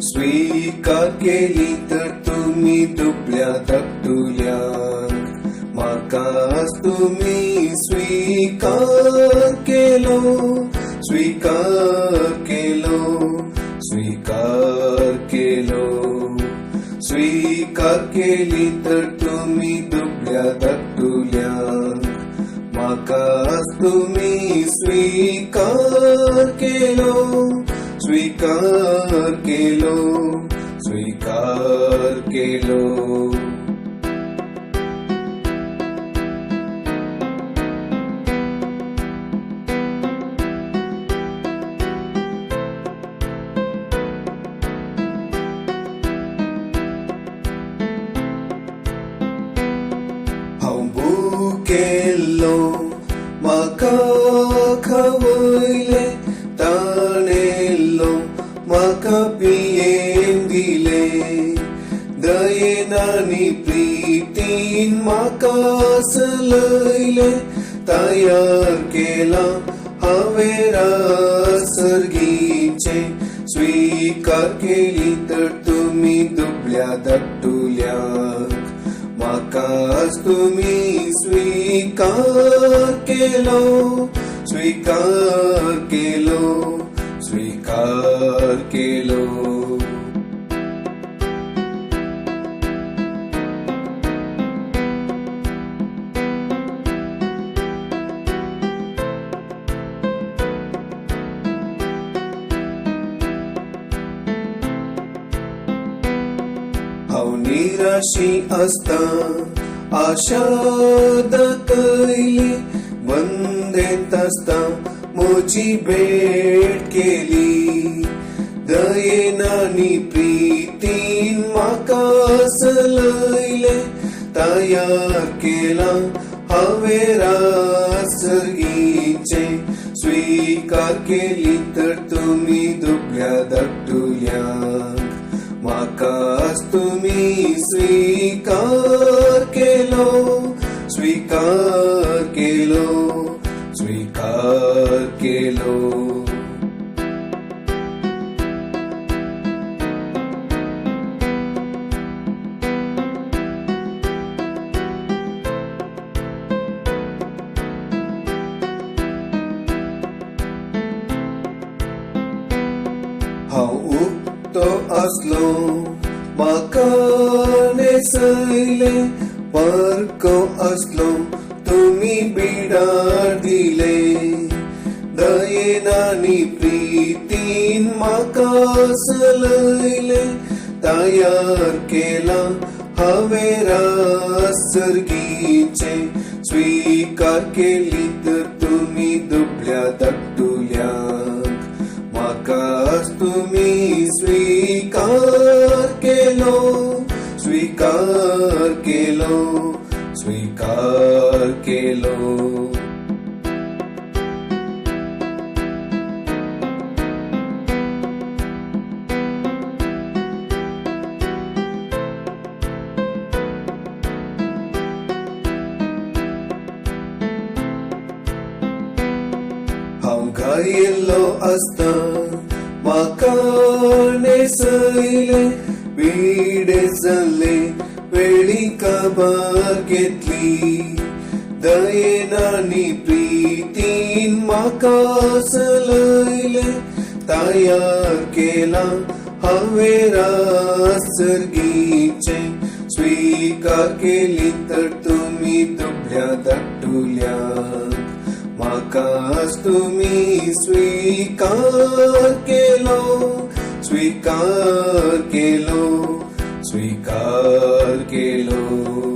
स्वीकार केली तर तुम्ही दुबळ्या धाकटुल्यांक म्हाकाच तुम्ही स्वीकार केलो, स्वीकार केलो, स्वीकार केलो. स्वीकार केली तर तुम्ही दुबळ्या धाकटुल्यांक म्हाकाच तुम्ही स्वीकार केलो, स्वीकार केलो, स्वीकार केलो. हांव भुकेल्लो म्हाका खावयले, ताणेल्लो म्हाका पियेंक दिले. दयेन आनी प्रितीन म्हाका सलयले, तयार केला हांवें रासर्गीचे. स्वीकार केली तर तुम्ही दुबळ्या धाकटुल्यांक म्हाकाच तुम्ही स्वीकार केलो, स्वीकार केलो, स्वीकार केलो. हांव निराशी आसता आशा दाखयली, बंदेत आसता म्हजी भेट केली. दयेन आनी प्रितीन म्हाका सलयले, तयार केला हांवें रासर्गीचे. स्वीकार केली तर तुम्ही दुबळ्या धाकटुल्यांक म्हाकाच तुम्ही स्वीकार केलो, स्वीकार केलो, स्वीकार केलो. हांव उक्तो आसलो म्हाका नेसयले, परको आसलो तुम्ही बिडार दिले. दयेन आनी प्रितीन म्हाका सलयले, तयार केला हांवें रासर्गीचे. स्वीकार केली तर तुम्ही दुबळ्या धाकटुल्यांक म्हाकाच तुम्ही स्वीकार केलो, स्वीकार केलो, स्वीकार केलो. हांव घायिल्लो आसता म्हाका नेसयले, पिडे जाल्ले वेळी काबार घेतली. दयेन आनी प्रितीन म्हाका सलयले, तयार केला हांवें रासर्गीचे. स्वीकार केली तर तुम्ही दुबळ्या धाकटुल्यांक म्हाकाच तुम्ही स्वीकार केलो, स्वीकार केलो, स्वीकार केलो.